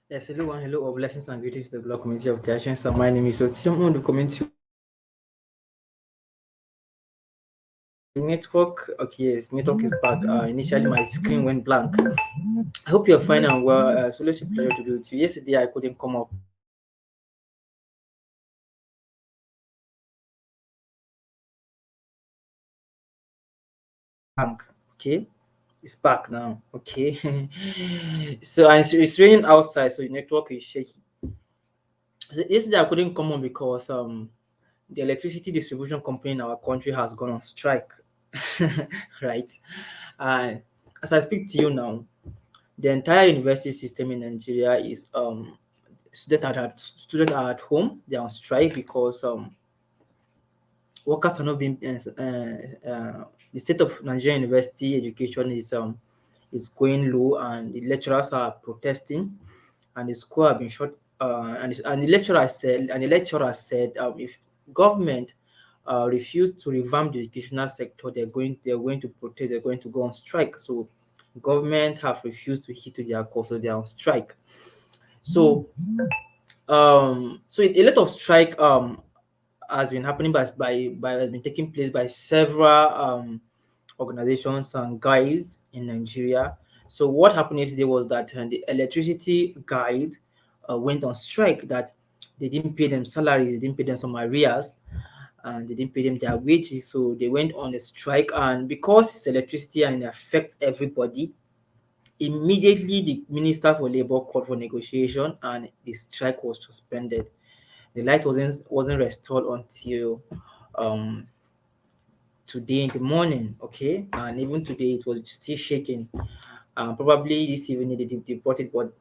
Yes, hello, and hello, or blessings and greetings to the blog community of the Asian. So my name is Otium on the community. The network, okay, yes, network is back. Initially, my screen went blank. I hope you're fine and well. It's always a pleasure to be with you. Yesterday, I couldn't come up. Blank, okay, it's back now. Okay, so and it's raining outside, so the network is shaky. So yesterday, I couldn't come on because the electricity distribution company in our country has gone on strike, right? And as I speak to you now, the entire university system in Nigeria is students are at home. They are on strike because workers are not being the state of Nigerian university education is going low, and the lecturers are protesting, and the school have been shut. And the lecturer said if government refuse to revamp the educational sector, they're going to protest. They're going to go on strike. So government have refused to heed to their call, so they are on strike. So a lot of strike has been happening by has been taking place by several organizations and guys in Nigeria. So what happened yesterday was that the electricity guide went on strike, that they didn't pay them salaries, they didn't pay them some arrears, and they didn't pay them their wages. So they went on a strike, and because it's electricity and it affects everybody, immediately the Minister for Labour called for negotiation, and the strike was suspended. The light wasn't restored until um today in the morning, okay, and even today it was still shaking. Probably this evening they brought it, but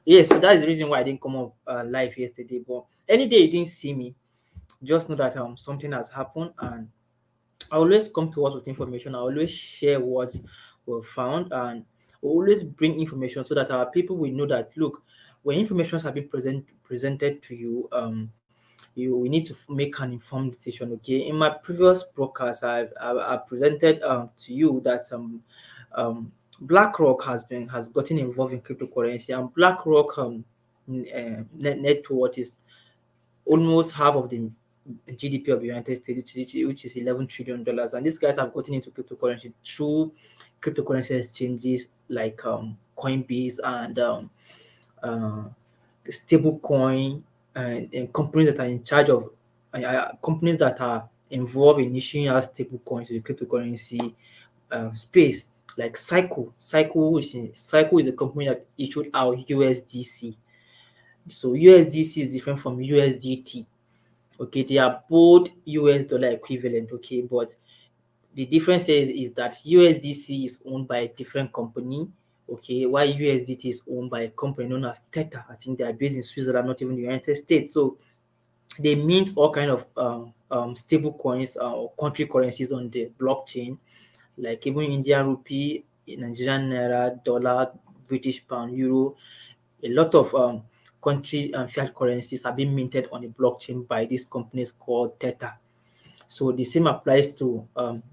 yes. So that's the reason why I didn't come up live yesterday. But any day you didn't see me, just know that something has happened, and I always come to us with information. I always share what we found, and we always bring information so that our people will know that, look, when information have been presented to you, we need to make an informed decision. Okay. In my previous broadcast, I presented to you that BlackRock has gotten involved in cryptocurrency, and BlackRock net worth is almost half of the GDP of the United States, which is $11 trillion. And these guys have gotten into cryptocurrency through cryptocurrency exchanges like Coinbase and uh, stablecoin, and companies that are in charge of companies that are involved in issuing out stable coins to the cryptocurrency space, like Cycle is a company that issued out USDC. So USDC is different from USDT. Okay, they are both US dollar equivalent. Okay, but the difference is that USDC is owned by a different company, okay, while USDT is owned by a company known as Tether. I think they are based in Switzerland, not even the United States. So they mint all kind of stable coins or country currencies on the blockchain, like even Indian rupee, Nigerian naira, dollar, British pound, euro. A lot of country and fiat currencies are being minted on the blockchain by these companies called Tether. So the same applies to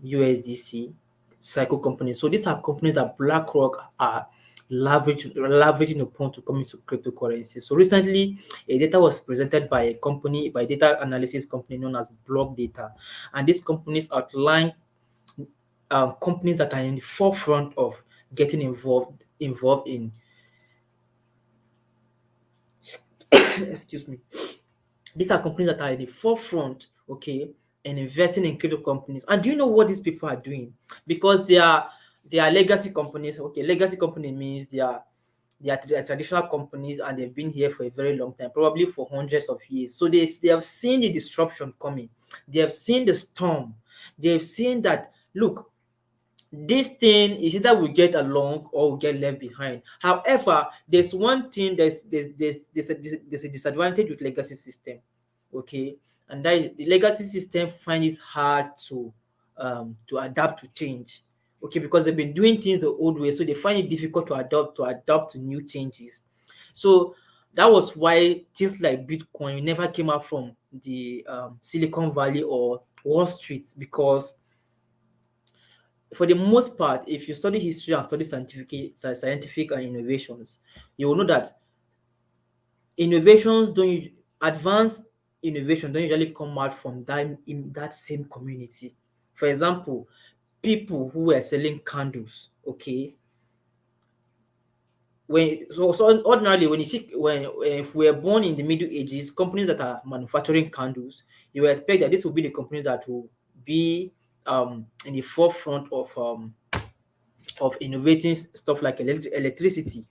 USDC cycle companies. So these are companies that BlackRock are leveraging upon to come into cryptocurrency. So recently, a data was presented by by data analysis company known as Block Data, and these companies outline companies that are in the forefront of getting involved in excuse me. These are companies that are in the forefront, okay, and investing in crypto companies. And do you know what these people are doing? Because they are legacy companies. Okay, legacy company means they are traditional companies, and they've been here for a very long time, probably for hundreds of years. So they have seen the disruption coming. They have seen the storm. They have seen that, look, this thing is either we get along or we get left behind. However, there's one thing, there's a disadvantage with legacy system, okay, and that is the legacy system find it hard to adapt to change, okay, because they've been doing things the old way, so they find it difficult to adapt to new changes. So that was why things like Bitcoin never came out from the Silicon Valley or Wall Street, because for the most part, if you study history and study scientific innovations, you will know that innovations don't advanced innovation don't usually come out from that in that same community. For example, people who were selling candles, okay, so ordinarily when you see when if we are born in the Middle Ages, companies that are manufacturing candles, you expect that this will be the companies that will be in the forefront of innovating stuff like electricity,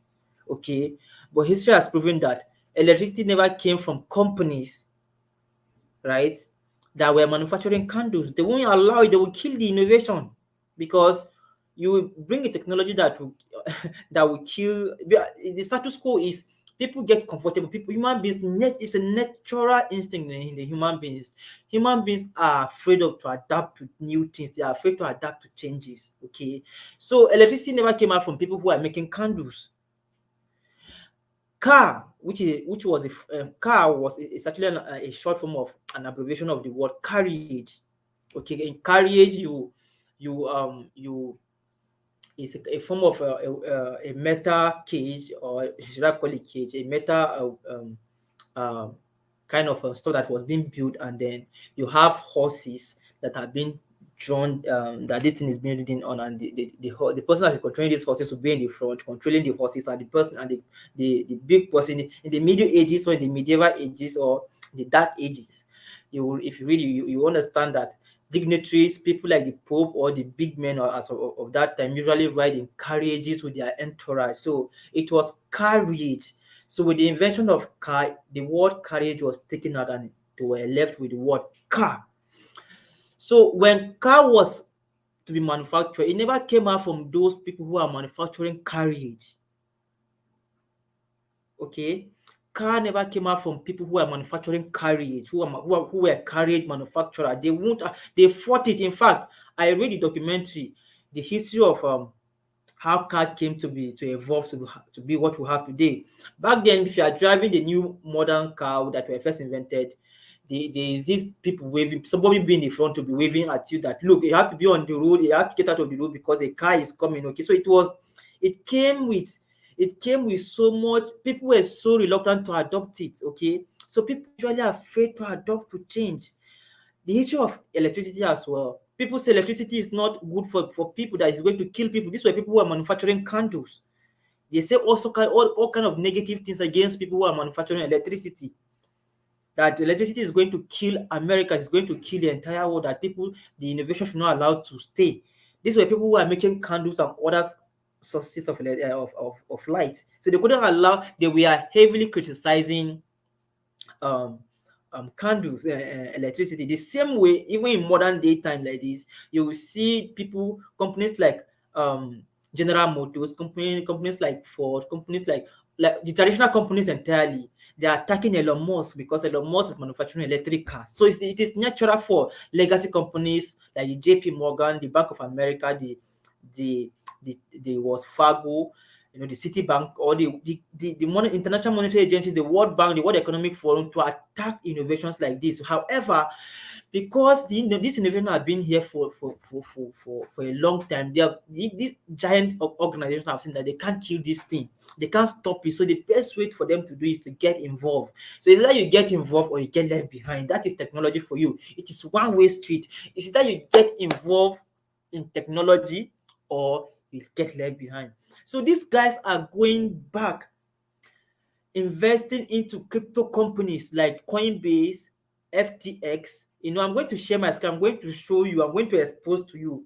okay. But history has proven that electricity never came from companies, right, that were manufacturing candles. They won't allow it, they will kill the innovation, because you will bring a technology that will that will kill. The status quo is people get comfortable. People, human beings, it's a natural instinct in the human beings. Human beings are afraid of to adapt to new things. They are afraid to adapt to changes. Okay, so electricity never came out from people who are making candles. Car, which was car was it's actually a short form of an abbreviation of the word carriage. Okay, in carriage, you it's a form of a metal cage, or should I call it cage, a metal um, kind of stuff that was being built, and then you have horses that are being drawn, that this thing is being ridden on, and the person that is controlling these horses will be in the front controlling the horses, and the person and the big person in the Middle Ages, or in the medieval ages, or the Dark Ages, you will, if you really you understand that dignitaries, people like the Pope or the big men of that time, usually ride in carriages with their entourage. So it was carriage. So with the invention of car, the word carriage was taken out, and they were left with the word car. So when car was to be manufactured, it never came out from those people who are manufacturing carriage. Okay, car never came out from people who are manufacturing carriage, who were carriage manufacturer. They won't. They fought it. In fact, I read the documentary, the history of how car came to evolve to be what we have today. Back then, if you are driving the new modern car that were first invented, there is these people waving, somebody being in the front to be waving at you that look, you have to be on the road, you have to get out of the road because a car is coming. Okay, so it came with it came with so much. People were so reluctant to adopt it. Okay, so people usually are afraid to adopt to change. The issue of electricity as well. People say electricity is not good for people, that is going to kill people. These were people who are manufacturing candles. They say all kind of negative things against people who are manufacturing electricity. That electricity is going to kill America, is going to kill the entire world, that people, the innovation should not allow to stay. These were people who are making candles and other sources of light. So they couldn't allow, they were heavily criticizing um candles, electricity. The same way, even in modern day time like this, you will see people, companies like General Motors, companies like Ford, companies like the traditional companies entirely, they are attacking Elon Musk because Elon Musk is manufacturing electric cars. So it is natural for legacy companies like the JP Morgan, the Bank of America, the was Fargo, the Citibank, or the international monetary agencies, the World Bank, the World Economic Forum, to attack innovations like this. However, because these innovations have been here for a long time, these giant organizations have seen that they can't kill this thing, they can't stop it. So the best way for them to do is to get involved. So it's either you get involved or you get left behind. That is technology for you. It is one-way street. It's either you get involved in technology or you get left behind. So these guys are going back, investing into crypto companies like Coinbase, FTX. I'm going to share my screen. I'm going to show you. I'm going to expose to you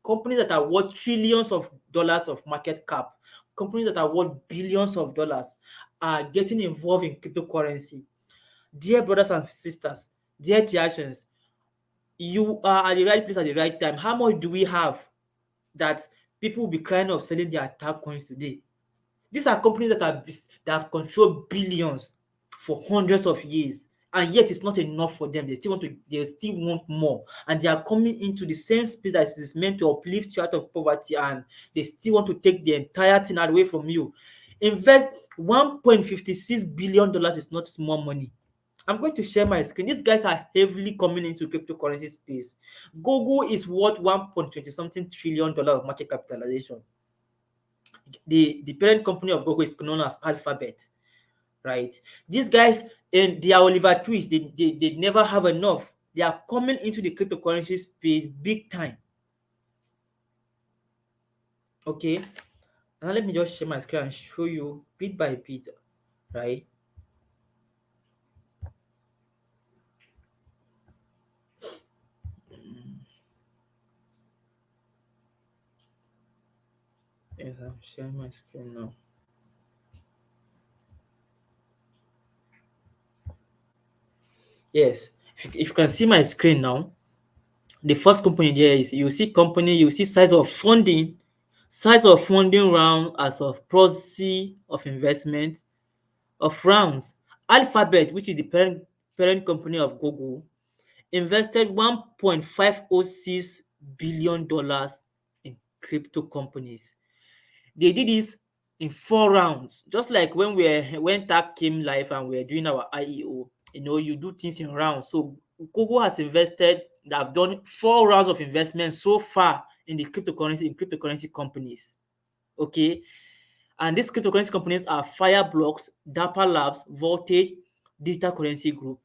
companies that are worth trillions of dollars of market cap, companies that are worth billions of dollars are getting involved in cryptocurrency. Dear brothers and sisters, dear Tiashans, you are at the right place at the right time. How much do we have that people will be crying of selling their TACC coins today? These are companies that have controlled billions for hundreds of years, and yet it's not enough for them. They still want more, and they are coming into the same space that is meant to uplift you out of poverty, and they still want to take the entire thing away from you. Invest $1.56 billion is not small money. I'm going to share my screen. These guys are heavily coming into cryptocurrency space. Google is worth 1.20 something trillion of market capitalization. The parent company of Google is known as Alphabet, right? These guys and their Oliver Twist, they never have enough. They are coming into the cryptocurrency space big time. Okay, now let me just share my screen and show you bit by bit, right? Yes, I'm sharing my screen now. Yes, if you can see my screen now, the first company there is, you see company, you see size of funding round as of proxy of investment of rounds. Alphabet, which is the parent company of Google, invested $1.506 billion in crypto companies. They did this in 4 rounds, just like when TAC came live and we are doing our IEO. You do things in rounds. So Google has invested, they have done 4 rounds of investment so far in the cryptocurrency companies. Okay, and these cryptocurrency companies are Fireblocks, Dapper Labs, Voltage, Digital Currency Group.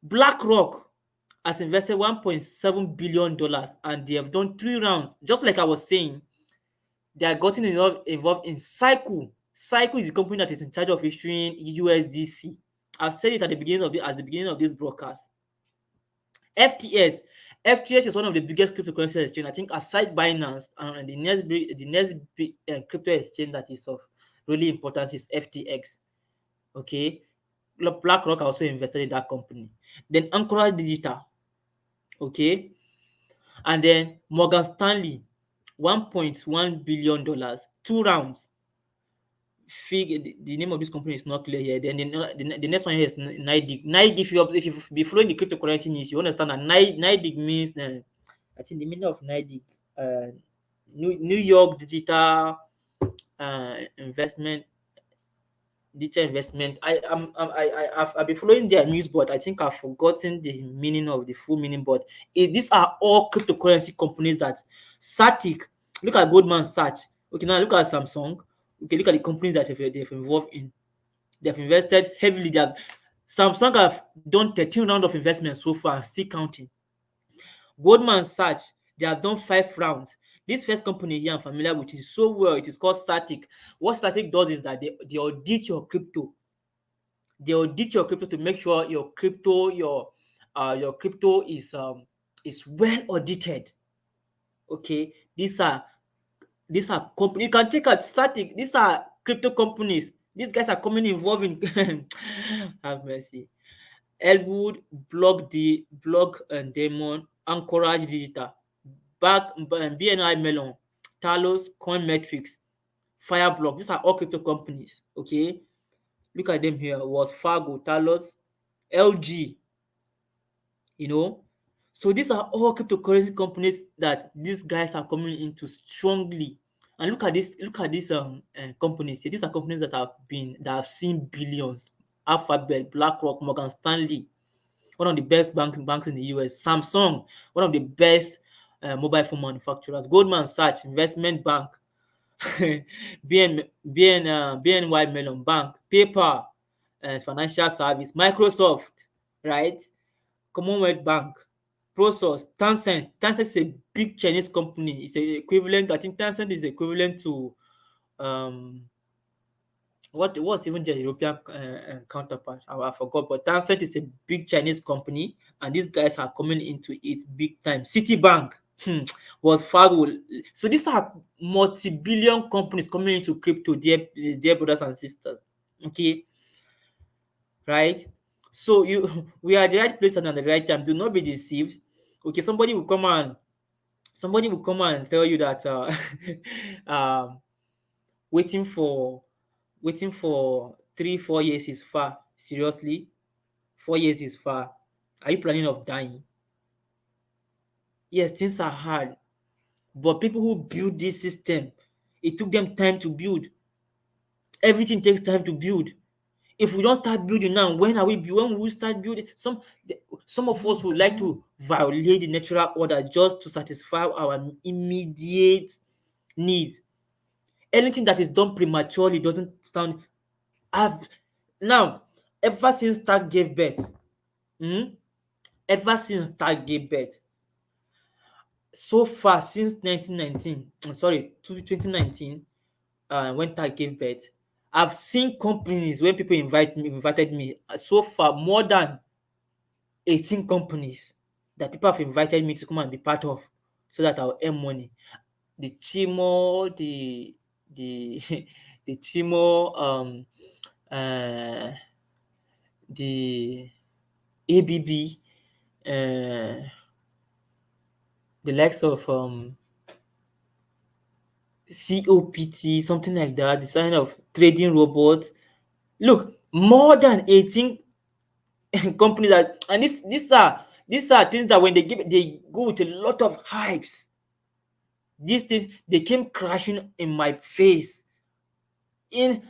BlackRock has invested $1.7 billion and they have done 3 rounds. Just like I was saying, they are gotten involved in Cycle. Cycle is the company that is in charge of issuing USDC. I've said it at the beginning of this broadcast. FTS. FTS is one of the biggest cryptocurrency exchange. I think aside Binance, and the next big crypto exchange that is of really importance is FTX. Okay, BlackRock also invested in that company. Then Anchorage Digital. Okay, and then Morgan Stanley, $1.1 billion, 2 rounds. The name of this company is not clear here. Then the next one here is NYDIG. NYDIG, if you be following the cryptocurrency news, you understand that NYDIG means, I think the meaning of NYDIG, uh, New York Investment Digital Investment. I've been following their news, but I think I've forgotten the meaning of the full meaning. But these are all cryptocurrency companies that Satic. Look at Goldman Sachs. Okay, now look at Samsung. Okay, look at the companies that they've involved in. They've invested heavily. Samsung have done 13 rounds of investment so far, and still counting. Goldman Sachs, they have done 5 rounds. This first company here I'm familiar with is so well. It is called Static. What Static does is that they audit your crypto. They audit your crypto to make sure your crypto is well audited. Okay, these are companies. You can check out Static. These are crypto companies. These guys are coming involved in have mercy. Elwood, Block and Demon, Anchorage Digital, BNI Melon, Talos, Coinmetrics, Fireblock. These are all crypto companies. Okay, look at them here. Was Fargo, Talos, LG, you know. So these are all cryptocurrency companies that these guys are coming into strongly. And look at these companies. These are companies that have seen billions. Alphabet, BlackRock, Morgan Stanley, one of the best banks in the US. Samsung, one of the best mobile phone manufacturers. Goldman Sachs, investment bank. BNY Mellon Bank, PayPal, financial service. Microsoft, right? Commonwealth Bank, Prosus, Tencent. Tencent is a big Chinese company. It's a equivalent. I think Tencent is equivalent to um what's even their European counterpart. I forgot, but Tencent is a big Chinese company, and these guys are coming into it big time. Citibank was Fargo. So these are multi-billion companies coming into crypto, dear brothers and sisters. Okay, right? So we are at the right place and at the right time. Do not be deceived. Okay, somebody will come and tell you that um, waiting for waiting for 3 4 years is far. Seriously, 4 years is far. Are you planning of dying? Yes, things are hard, but people who build this system, it took them time to build. Everything takes time to build. If we don't start building now, when will we start building? Some of us would like to violate the natural order just to satisfy our immediate needs. Anything that is done prematurely doesn't stand. I've Now, ever since TACC gave birth, um ever since TACC gave birth, so far since 1919, sorry, 2019, when TACC gave birth, I've seen companies when people invited me, so far more than 18 companies that people have invited me to come and be part of so that I'll earn money. The Chimo, the the Chimo, uh, the ABB, uh, the likes of COPT, something like that, the kind of trading robots. Look, more than 18 companies that, and these are things that when they go with a lot of hypes. These things they came crashing in my face. In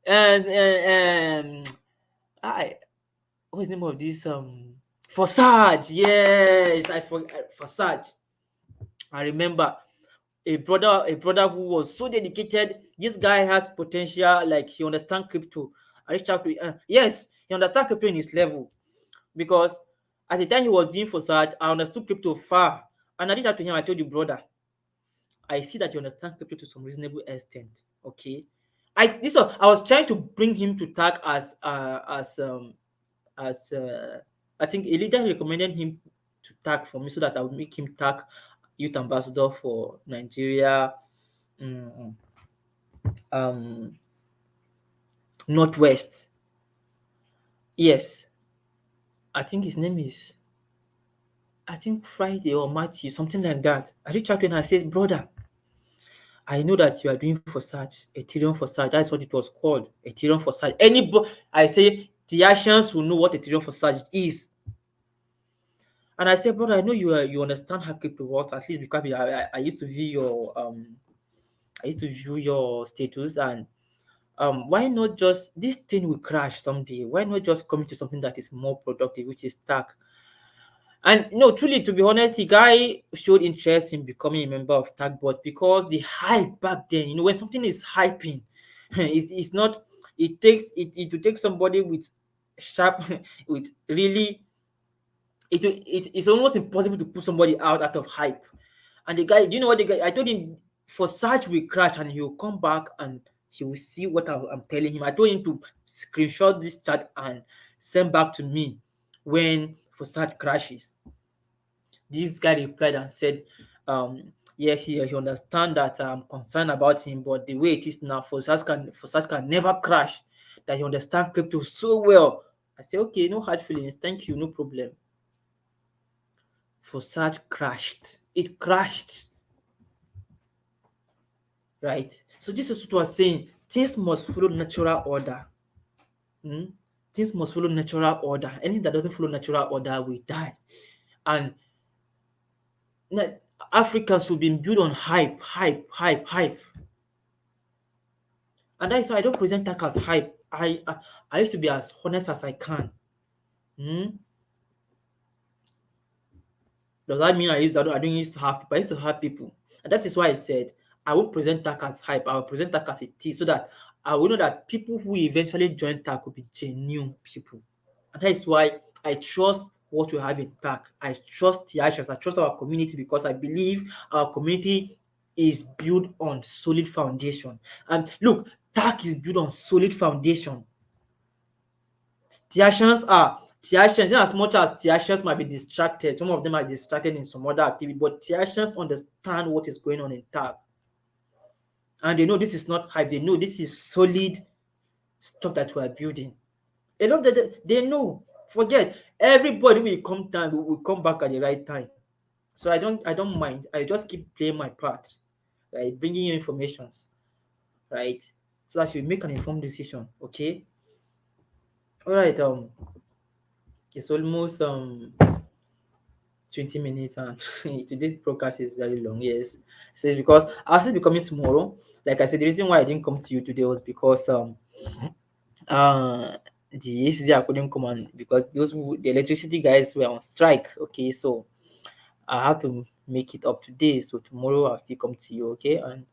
and I what's the name of this Forsage? Yes, Forsage. I remember a brother who was so dedicated. This guy has potential, like he understands crypto. I reached out to yes, he understands crypto in his level because at the time he was doing Forsage, I understood crypto far. And I reached out to him, I told you, brother, I see that you understand crypto to some reasonable extent. Okay. I was trying to bring him to tag as I think a leader recommended him to tag for me so that I would make him tag youth ambassador for Nigeria, mm, um Northwest. Yes. I think his name is I think Friday or Matthew, something like that. I reached out to him and I said, brother, I know that you are doing for search, Ethereum for search. That's what it was called, Ethereum for search. Anybody, I say the Asians will know what Ethereum for search is. And I said, brother, I know you understand how crypto works, at least because I used to view your status, and why not just this thing will crash someday? Why not just commit to something that is more productive, which is TACC? And truly, to be honest, the guy showed interest in becoming a member of TAG, but because the hype back then, when something is hyping, it's not. It will take somebody with sharp, with really. It's almost impossible to put somebody out of hype. And the guy, do you know what the guy? I told him for search will crash, and he will come back and he will see what I'm telling him. I told him to screenshot this chat and send back to me when for search crashes. This guy replied and said, yes, he understand that I'm concerned about him, but the way it is now, for such can never crash. That he understand crypto so well. I say, okay, no hard feelings, thank you, no problem. For such crashed. It crashed. Right? So this is what I was saying. Things must follow natural order. Hmm? Things must follow natural order. Anything that doesn't follow natural order will die. And Africans have been built on hype, hype, hype, hype. And that is why I don't present that as hype. I used to be as honest as I can. Hmm? Does that mean I don't used to have people? I used to have people. And that is why I said I won't present TAC as hype. I will present TAC as it is so that I will know that people who eventually join TAC will be genuine people. And that is why I trust what we have in TAC. I trust the actions. I trust our community because I believe our community is built on solid foundation. And look, TAC is built on solid foundation. Theations, in as much as Theations might be distracted, some of them are distracted in some other activity, but Theations understand what is going on in TAG. And they know this is not hype, they know this is solid stuff that we are building. A lot that they know. Forget everybody will come time, will come back at the right time. So I don't mind. I just keep playing my part, right? Bringing you informations, right? So that you make an informed decision. Okay. All right. It's almost 20 minutes, and today's broadcast is very long. Yes, so it's because I'll still be coming tomorrow. Like I said, the reason why I didn't come to you today was because uh the yesterday I couldn't come on because the electricity guys were on strike. Okay, so I have to make it up today. So tomorrow I'll still come to you. Okay, and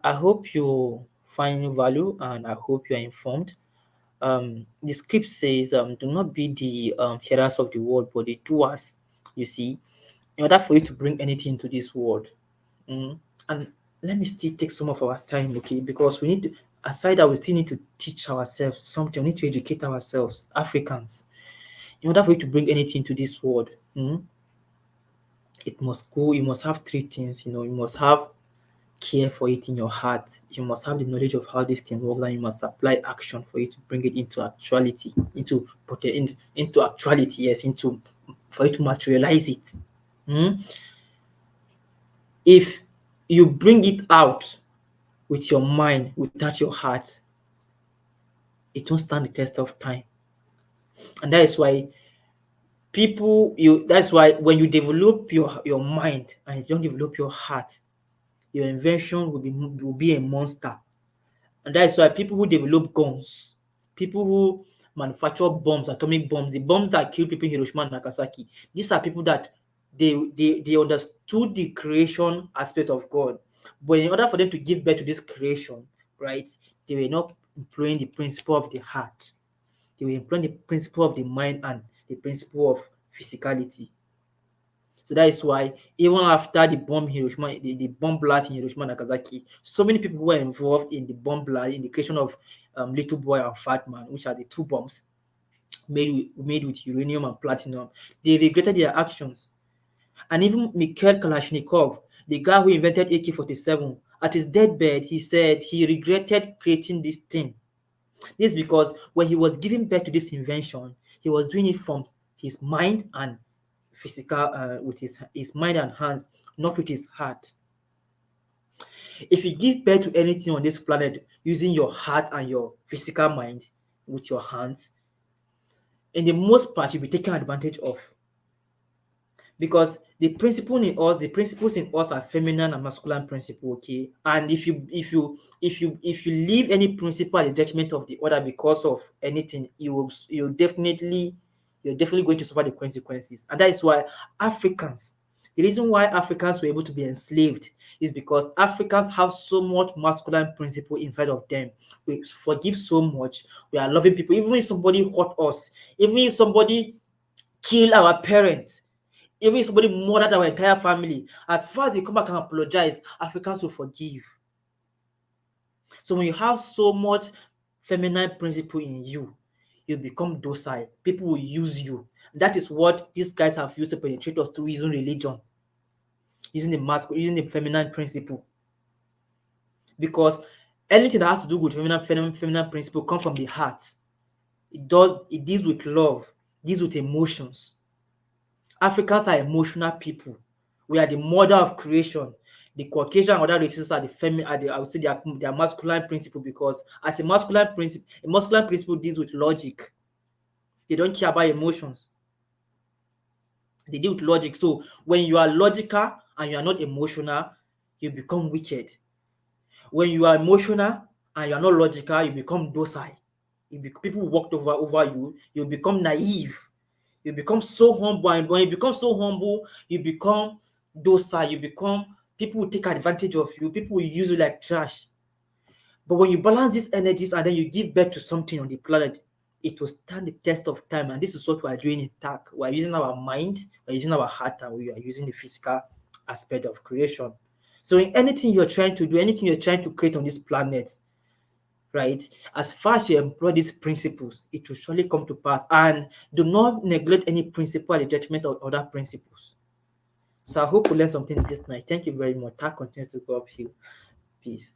I hope you find value and I hope you are informed. the script says, do not be the hearers of the word, but the doers. You see, in order for you to bring anything into this world, and let me still take some of our time, okay? Because we need to, aside that, we still need to teach ourselves something. We need to educate ourselves, Africans. In order for you to bring anything to this world, it must go. You must have three things. You must have care for it in your heart. You must have the knowledge of how this thing works, and you must apply action for you to bring it into actuality, into actuality, yes, into for you to materialize it. If you bring it out with your mind without your heart, it won't stand the test of time. And that is why that's why when you develop your mind and you don't develop your heart, your invention will be a monster. And that is why people who develop guns, people who manufacture bombs, atomic bombs, the bombs that kill people in Hiroshima and Nagasaki, these are people that they understood the creation aspect of God. But in order for them to give birth to this creation, right, they were not employing the principle of the heart. They were employing the principle of the mind and the principle of physicality. So that is why even after the bomb Hiroshima, the bomb blast in Hiroshima and Nagasaki, so many people were involved in the bomb blast, in the creation of Little Boy and Fat Man, which are the two bombs made with uranium and platinum. They regretted their actions. And even Mikhail Kalashnikov, the guy who invented AK-47, at his deathbed, he said he regretted creating this thing. This is because when he was giving birth to this invention, he was doing it from his mind and physical, with his mind and hands, not with his heart. If you give birth to anything on this planet using your heart and your physical mind with your hands, in the most part, you'll be taken advantage of. Because the principles in us are feminine and masculine principle, okay? And if you leave any principle at the detriment of the other because of anything, you're definitely going to suffer the consequences. And that is why the reason why Africans were able to be enslaved is because Africans have so much masculine principle inside of them. We forgive so much. We are loving people. Even if somebody hurt us, even if somebody kill our parents, even if somebody murdered our entire family, as far as they come back and apologize, Africans will forgive. So when you have so much feminine principle in you, you become docile. People will use you. That is what these guys have used to penetrate us through using religion, using the feminine principle. Because anything that has to do with feminine principle comes from the heart. It deals with love, deals with emotions. Africans are emotional people. We are the mother of creation. The Caucasian and other races are I would say they are masculine principle, because as a masculine principle deals with logic. They don't care about emotions. They deal with logic. So when you are logical and you are not emotional, you become wicked. When you are emotional and you are not logical, you become docile. People walked over you. You become naive. You become so humble, and when you become so humble, you become docile. People will take advantage of you. People will use you like trash. But when you balance these energies and then you give birth to something on the planet, it will stand the test of time. And this is what we are doing in TACC. We are using our mind, we are using our heart, and we are using the physical aspect of creation. So in anything you're trying to do, anything you're trying to create on this planet, right, as far as you employ these principles, it will surely come to pass. And do not neglect any principle at the detriment of other principles. So I hope you learned something this night. Thank you very much. TACC continues to go uphill. Peace.